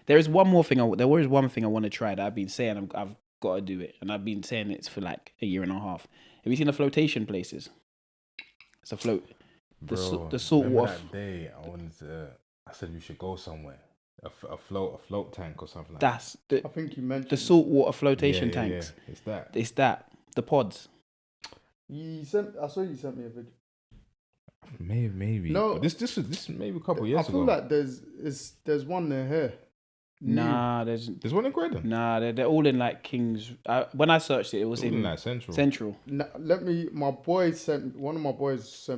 There is one more thing. There was one thing I want to try that I've been saying I've got to do it, and I've been saying it for like a year and a half. Have you seen the flotation places? It's a float. Bro, The salt remember water. that day I said we should go somewhere. A float tank or something like that. That's the I think you mentioned the saltwater flotation Yeah, tanks. yeah. It's that. It's that the pods. I saw you sent me a video. Maybe. No. But this was maybe a couple years ago. I feel like there's one near here. Nah, There's one in Croydon. Nah, they're all in like Kings. When I searched it, it was All in in like Central. Central. One of my boys sent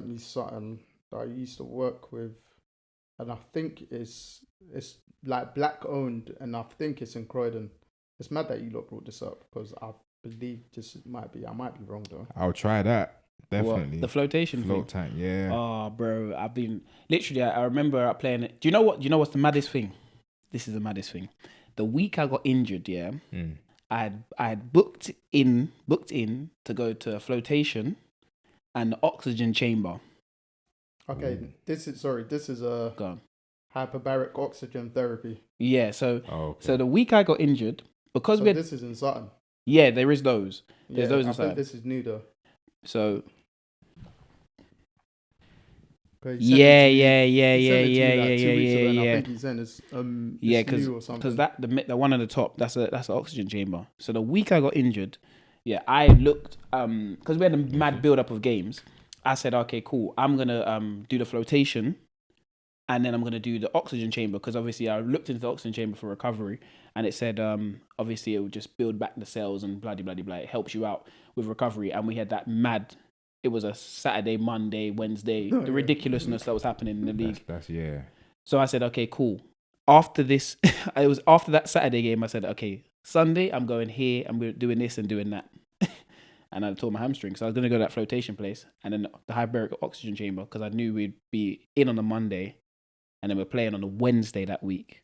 me something that I used to work with, and I think it's like black owned, and I think it's in Croydon. It's mad that you lot brought this up because I believe this might be. I might be wrong though. I'll try that. Definitely. What? The flotation float thing. tank. Yeah. Oh, bro, I've been literally. I remember playing it. Do you know what? Do you know what's the maddest thing? This is the maddest thing. The week I got injured, yeah, I had booked in to go to a flotation and the oxygen chamber. Okay, this is a Go on. hyperbaric oxygen therapy. Yeah, so Okay. so the week I got injured because So we had, this is in Sutton. yeah, there is those. There's those I inside. think this is new though. So 'Cause he sent yeah, it to me- yeah, yeah, he yeah, sent it to yeah, me like yeah, 2 weeks ago, yeah, and I yeah. think he's saying it's Yeah, new or something. because the one on the top that's the oxygen chamber. So the week I got injured, yeah, I looked because we had a mad build up of games. I said, okay, cool. I'm gonna do the flotation, and then I'm gonna do the oxygen chamber because obviously I looked into the oxygen chamber for recovery, and it said obviously it would just build back the cells and blah blah blah. It helps you out with recovery, and we had that mad. It was a Saturday, Monday, Wednesday. The ridiculousness that was happening in the league. That's yeah. So I said, okay, cool. After this, it was after that Saturday game, I said, okay, Sunday, I'm going here, I'm doing this and doing that. And I tore my hamstring. So I was going to go to that flotation place and then the hyperbaric oxygen chamber because I knew we'd be in on the Monday and then we're playing on the Wednesday that week.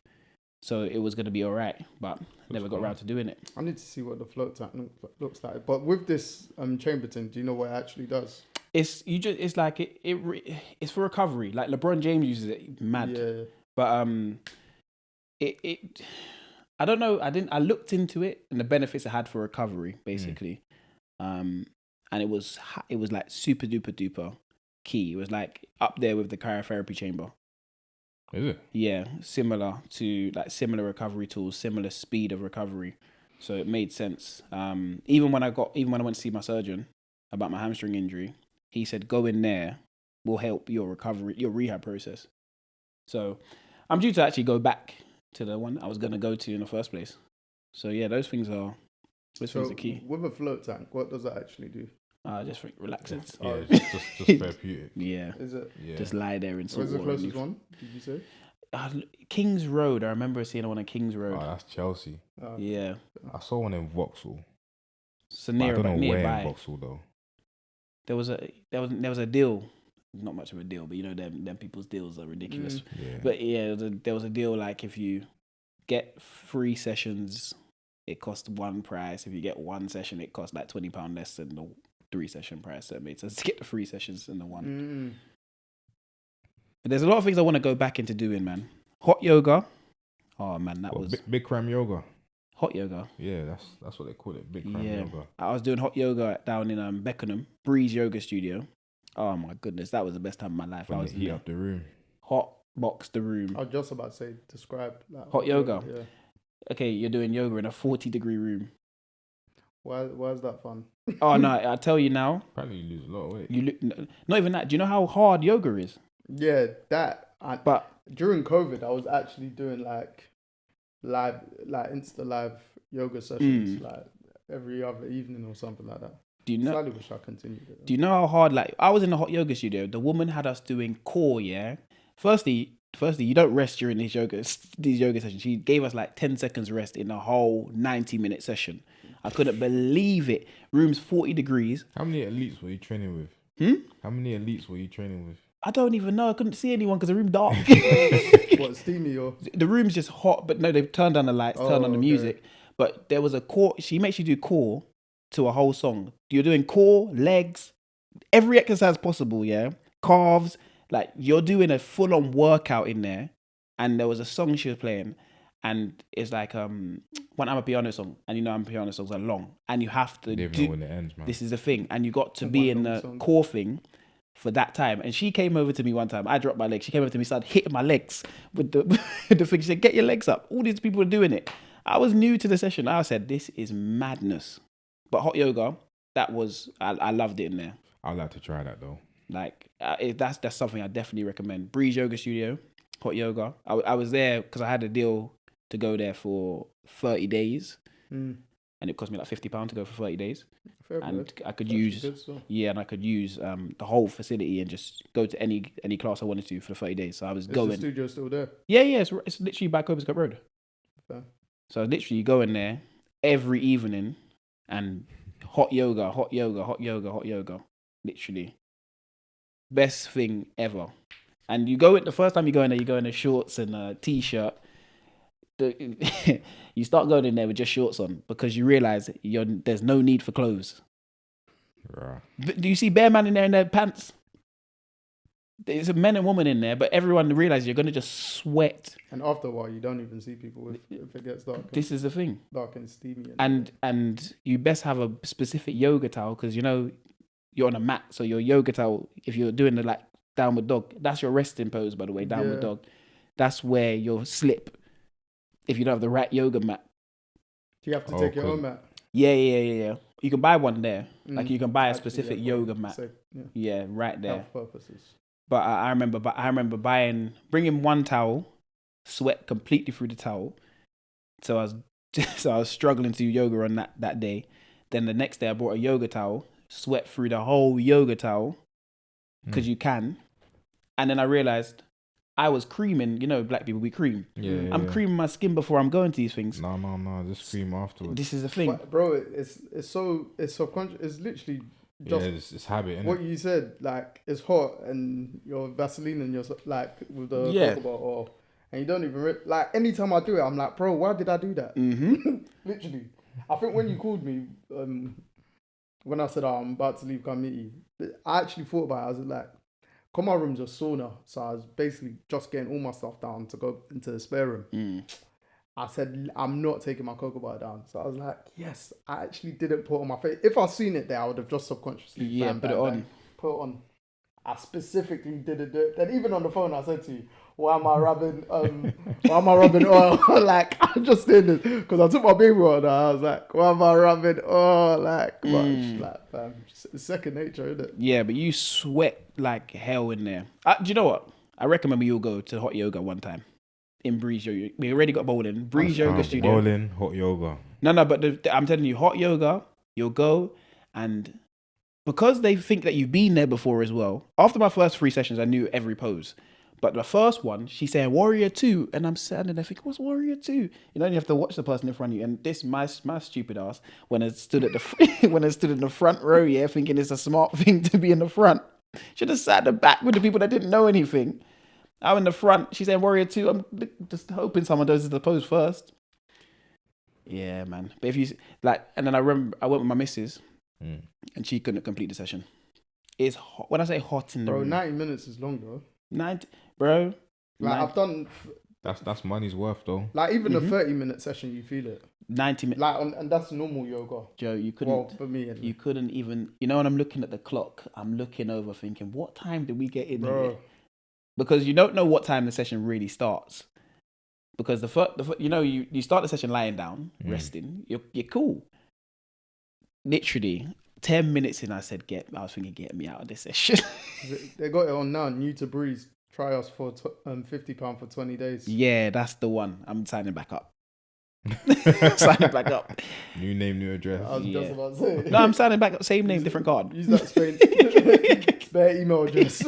So it was going to be all right, but never got around to doing it. I need to see what the float tank looks like. But with this chamber thing, do you know what it actually does? It's like it's for recovery. Like LeBron James uses it, mad. Yeah. But it I don't know. I looked into it and the benefits it had for recovery, basically. And it was like super duper duper key. It was like up there with the cryotherapy chamber. Is it? Yeah, similar recovery tools, similar speed of recovery. So it made sense. Even when I went to see my surgeon about my hamstring injury, he said go in there, will help your recovery, your rehab process. So I'm due to actually go back to the one I was going to go to in the first place. So yeah, those things are key. With a float tank, what does that actually do? Just relaxes. Yeah, just therapeutic. Yeah. Is it? Yeah. Just lie there in salt Where's the water. closest one? Did you say? King's Road. I remember seeing one on King's Road. Oh, that's Chelsea. Yeah. I saw one in Vauxhall. So But I don't know where nearby. in Vauxhall though. There was a deal. Not much of a deal, but you know them people's deals are ridiculous. Yeah. But yeah, there was a deal like if you get 3 sessions, it costs one price. If you get 1 session, it costs like £20 less than the 3-session price. So it made sense to get the 3 sessions in the one. But there's a lot of things I want to go back into doing, man. Hot yoga. Oh man, that was big cram yoga. hot yoga. Yeah, that's what they call it. Big cram Yeah, yoga. I was doing hot yoga down in Beckenham, Breeze Yoga Studio. Oh my goodness, that was the best time of my life. When I was they heat up the room. hot box the room. I was just about to say, describe that. Hot yoga. Yeah. Okay, you're doing yoga in a 40-degree room. Why is that fun? Oh no, I tell you now. Apparently you lose a lot of weight. You look, not even that. Do you know how hard yoga is? Yeah, that. But during COVID, I was actually doing like Insta live yoga sessions like every other evening or something like that. do you know? Slightly wish I continued it. Do you know how hard? Like I was in the hot yoga studio. The woman had us doing core. Yeah. Firstly, you don't rest during these yoga sessions. She gave us like 10 seconds rest in the whole 90-minute session. I couldn't believe it. Room's 40 degrees. How many elites were you training with? How many elites were you training with? I don't even know. I couldn't see anyone because the room dark. What, steamy or? The room's just hot, but no, they've turned down the lights, turned on the music. But there was a core. She makes you do core to a whole song. You're doing core, legs, every exercise possible, yeah? Calves. Like, you're doing a full-on workout in there. And there was a song she was playing. and it's like one I'm a piano song, and you know I'm piano songs are long, and you have to You never know when it ends, man. this is the thing, and you got to One be in long the song. core thing for that time. And she came over to me one time. I dropped my legs. She came over to me, started hitting my legs with the the thing. She said, "Get your legs up." All these people were doing it. I was new to the session. I said, "This is madness." But hot yoga, that was I loved it in there. I'd like to try that though. Like that's something I definitely recommend. Breeze Yoga Studio, hot yoga. I was there because I had a deal to go there for 30 days, and it cost me like £50 to go for 30 days. Fair And play. I could That's use good stuff. and I could use the whole facility and just go to any class I wanted to for the 30 days. So I was Is the going. studio still there? Yeah, it's literally by Cobblescote Road. Fair. So literally you go in there every evening and hot yoga, hot yoga, hot yoga, hot yoga. Literally. Best thing ever. And you go in, the first time you go in there, you go in the shorts and a t-shirt. You start going in there with just shorts on because you realise there's no need for clothes. Right. But do you see bare man in there in their pants? There's a men and women in there, but everyone realizes you're going to just sweat. And after a while, you don't even see people if it gets dark. This is the thing. Dark and steamy. And you best have a specific yoga towel because, you know, you're on a mat. So your yoga towel, if you're doing the like downward dog, that's your resting pose, by the way, downward dog. That's where you'll slip if you don't have the right yoga mat. Do you have to take your own mat? Yeah. You can buy one there. Like you can buy a Actually, specific yeah, yoga mat. safe, Yeah, right there. Health purposes. But I remember bringing one towel, sweat completely through the towel. So I was struggling to do yoga on that day. Then the next day I brought a yoga towel, sweat through the whole yoga towel because you can. And then I realized I was creaming. You know, black people, we cream. Yeah. I'm creaming my skin before I'm going to these things. No. Just cream afterwards. This is the thing. But, bro, it's subconscious. It's literally just it's habit, innit? what you said. Like, it's hot and you're Vaseline and you're like with the cocoa butter, and you don't even like. Anytime I do it, I'm like, bro, why did I do that? Literally, I think when you called me, when I said, oh, I'm about to leave, come meet you, I actually thought about it. I was like, cause my room's a sauna, so I was basically just getting all my stuff down to go into the spare room. I said, I'm not taking my cocoa butter down. So I was like, yes, I actually didn't put it on my face. If I'd seen it there, I would have just subconsciously Put it on. Put it on. I specifically didn't do it. Then even on the phone, I said to you, why am I rubbing oil? Like, I'm just doing this. Because I took my baby oil and I was like, why am I rubbing oil? Like, like, fam, it's second nature, isn't it? Yeah, but you sweat like hell in there. Do you know what? I recommend we all go to hot yoga one time. In Breeze Yoga. We already got bowling. Breeze Yoga Studio. Bowling, hot yoga. No, but I'm telling you, hot yoga, you'll go and because they think that you've been there before as well. After my first 3 sessions, I knew every pose. But the first one, she's saying Warrior 2. And I'm standing there thinking, what's Warrior 2? You know, you have to watch the person in front of you. And this, my stupid ass, when I stood at when I stood in the front row, thinking it's a smart thing to be in the front. Should have sat at the back with the people that didn't know anything. I'm in the front. She's saying Warrior 2. I'm just hoping someone does the pose first. Yeah, man. But if you and then I remember I went with my missus, and she couldn't complete the session. It's hot. When I say hot in the room, 90 minutes is long, though. 90, bro. I've done. That's money's worth though. Like even a 30-minute session, you feel it. 90 minutes. Like and that's normal yoga. Joe, you couldn't. Well, for me, anyway. You couldn't even. You know, when I'm looking at the clock, I'm looking over, thinking, what time did we get in here? Because you don't know what time the session really starts. Because you start the session lying down, resting. You're cool. Literally 10 minutes in, I was thinking, get me out of this session. They got it on now. New to Breeze. Try us for £50 for 20 days. Yeah, that's the one. I'm signing back up. Signing back up. New name, new address. I was just about to say. No, I'm signing back up. Same name, different card. Use that spare email address.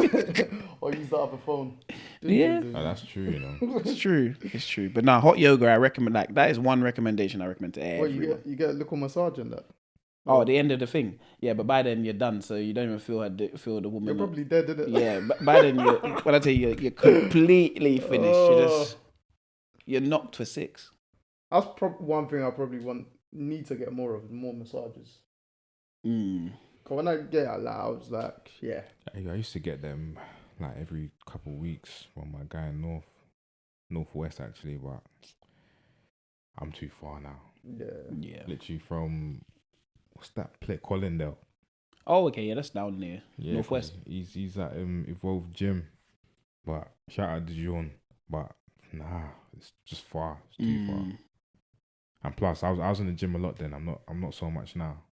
Or use that other phone. Yeah. Oh, that's true, you know. It's true. But now, hot yoga, I recommend. Like, that is one recommendation I recommend to everyone. What, you get a little massage in that? Oh, at the end of the thing. Yeah, but by then you're done, so you don't even feel the woman. You're probably dead, isn't it? Yeah, but by then when I tell you, you're completely finished. You're knocked for 6. That's one thing I probably need to get more of, more massages. Cause when I get out, I was like, yeah. I used to get them like every couple of weeks from my guy in northwest actually, but I'm too far now. Yeah. Literally from what's that place? Collindale. Oh, okay, yeah, that's down near Yeah, Northwest. He's at Evolve Gym, but shout out to John. But nah, it's just far. It's too far. And plus, I was in the gym a lot then. I'm not so much now.